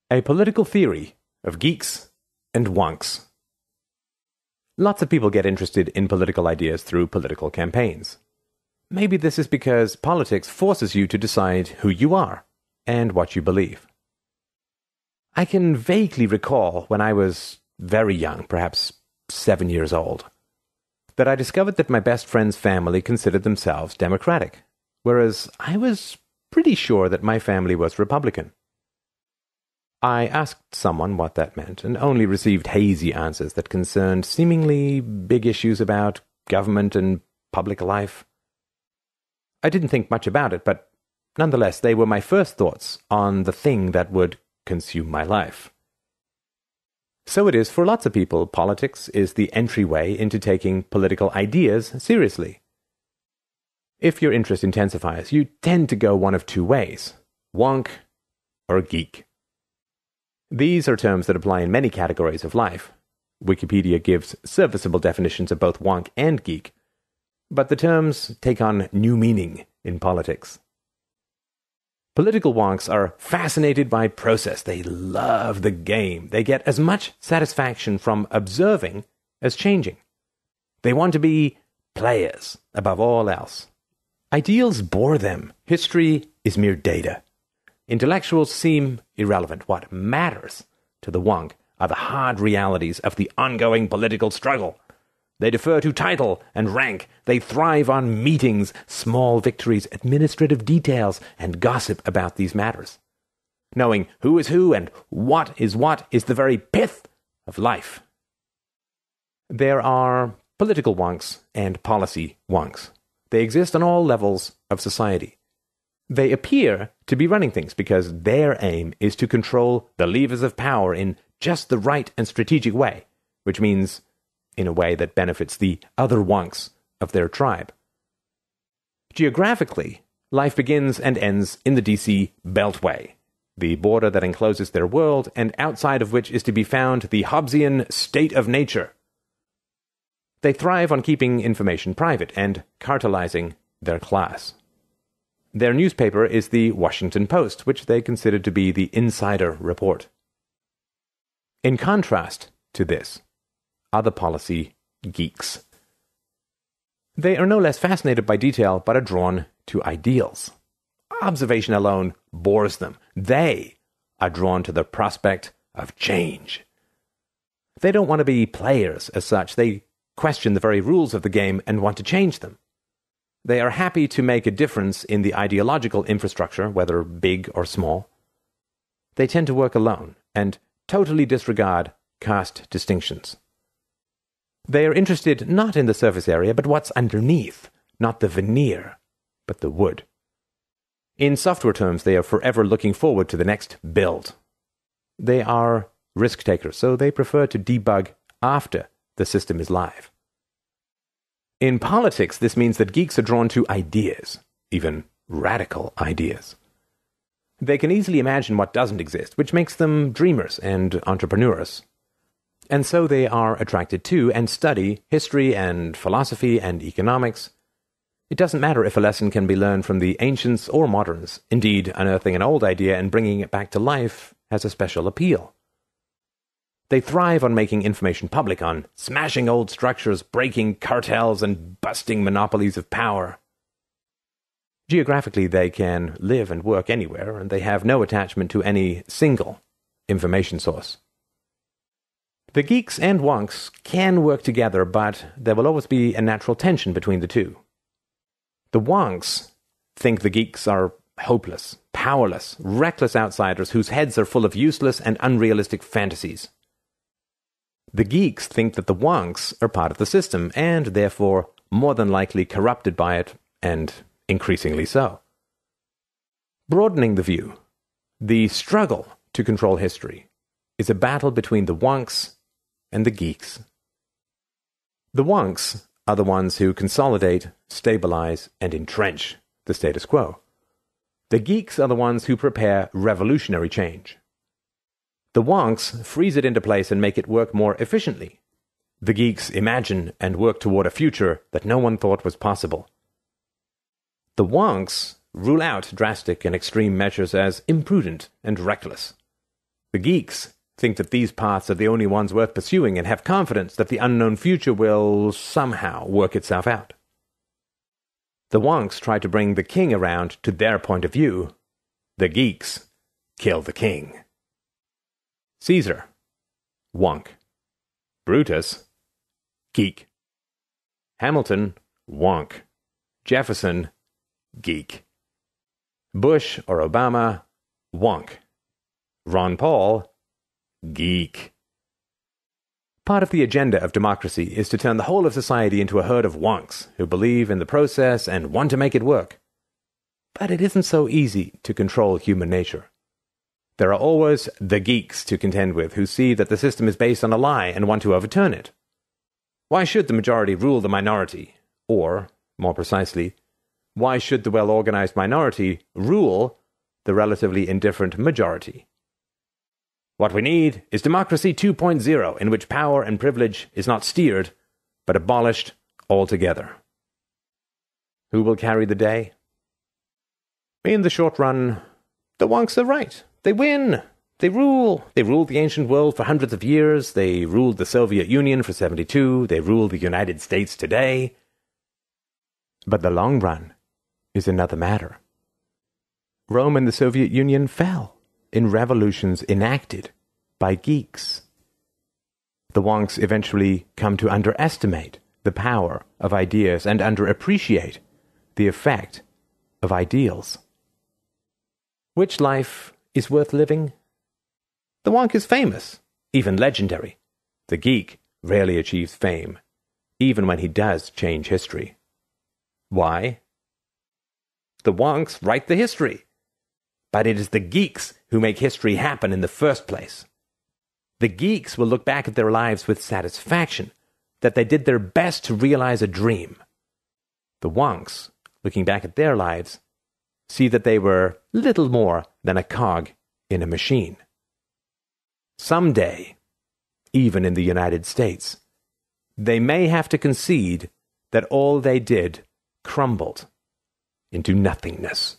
A political theory of geeks and wonks. Lots of people get interested in political ideas through political campaigns. Maybe this is because politics forces you to decide who you are and what you believe. I can vaguely recall when I was very young, perhaps 7 years old, that I discovered that my best friend's family considered themselves Democratic, whereas I was pretty sure that my family was Republican. I asked someone what that meant, and only received hazy answers that concerned seemingly big issues about government and public life. I didn't think much about it, but nonetheless they were my first thoughts on the thing that would consume my life. So it is for lots of people. Politics is the entryway into taking political ideas seriously. If your interest intensifies, you tend to go one of two ways: wonk or geek. These are terms that apply in many categories of life. Wikipedia gives serviceable definitions of both wonk and geek, but the terms take on new meaning in politics. Political wonks are fascinated by process. They love the game. They get as much satisfaction from observing as changing. They want to be players above all else. Ideals bore them. History is mere data. Intellectuals seem irrelevant. What matters to the wonk are the hard realities of the ongoing political struggle. They defer to title and rank. They thrive on meetings, small victories, administrative details, and gossip about these matters. Knowing who is who and what is the very pith of life. There are political wonks and policy wonks. They exist on all levels of society. They appear to be running things because their aim is to control the levers of power in just the right and strategic way, which means in a way that benefits the other wonks of their tribe. Geographically, life begins and ends in the DC Beltway, the border that encloses their world and outside of which is to be found the Hobbesian state of nature. They thrive on keeping information private and cartelizing their class. Their newspaper is the Washington Post, which they consider to be the insider report. In contrast to this are the policy geeks. They are no less fascinated by detail, but are drawn to ideals. Observation alone bores them. They are drawn to the prospect of change. They don't want to be players as such. They question the very rules of the game and want to change them. They are happy to make a difference in the ideological infrastructure, whether big or small. They tend to work alone and totally disregard caste distinctions. They are interested not in the surface area, but what's underneath, not the veneer, but the wood. In software terms, they are forever looking forward to the next build. They are risk takers, so they prefer to debug after the system is live. In politics, this means that geeks are drawn to ideas, even radical ideas. They can easily imagine what doesn't exist, which makes them dreamers and entrepreneurs. And so they are attracted to and study history and philosophy and economics. It doesn't matter if a lesson can be learned from the ancients or moderns. Indeed, unearthing an old idea and bringing it back to life has a special appeal. They thrive on making information public, on smashing old structures, breaking cartels, and busting monopolies of power. Geographically, they can live and work anywhere, and they have no attachment to any single information source. The geeks and wonks can work together, but there will always be a natural tension between the two. The wonks think the geeks are hopeless, powerless, reckless outsiders whose heads are full of useless and unrealistic fantasies. The geeks think that the wonks are part of the system, and therefore more than likely corrupted by it, and increasingly so. Broadening the view, the struggle to control history is a battle between the wonks and the geeks. The wonks are the ones who consolidate, stabilize, and entrench the status quo. The geeks are the ones who prepare revolutionary change. The wonks freeze it into place and make it work more efficiently. The geeks imagine and work toward a future that no one thought was possible. The wonks rule out drastic and extreme measures as imprudent and reckless. The geeks think that these paths are the only ones worth pursuing and have confidence that the unknown future will somehow work itself out. The wonks try to bring the king around to their point of view. The geeks kill the king. Caesar, wonk. Brutus, geek. Hamilton, wonk. Jefferson, geek. Bush or Obama, wonk. Ron Paul, geek. Part of the agenda of democracy is to turn the whole of society into a herd of wonks who believe in the process and want to make it work. But it isn't so easy to control human nature. There are always the geeks to contend with who see that the system is based on a lie and want to overturn it. Why should the majority rule the minority? Or, more precisely, why should the well-organized minority rule the relatively indifferent majority? What we need is democracy 2.0, in which power and privilege is not steered, but abolished altogether. Who will carry the day? In the short run, the wonks are right. They win. They rule. They ruled the ancient world for hundreds of years. They ruled the Soviet Union for 72. They rule the United States today. But the long run is another matter. Rome and the Soviet Union fell in revolutions enacted by geeks. The wonks eventually come to underestimate the power of ideas and underappreciate the effect of ideals. Which life is worth living? The wonk is famous, even legendary. The geek rarely achieves fame, even when he does change history. Why? The wonks write the history, but it is the geeks who make history happen in the first place. The geeks will look back at their lives with satisfaction that they did their best to realize a dream. The wonks, looking back at their lives, see that they were little more than a cog in a machine. Someday, even in the United States, they may have to concede that all they did crumbled into nothingness.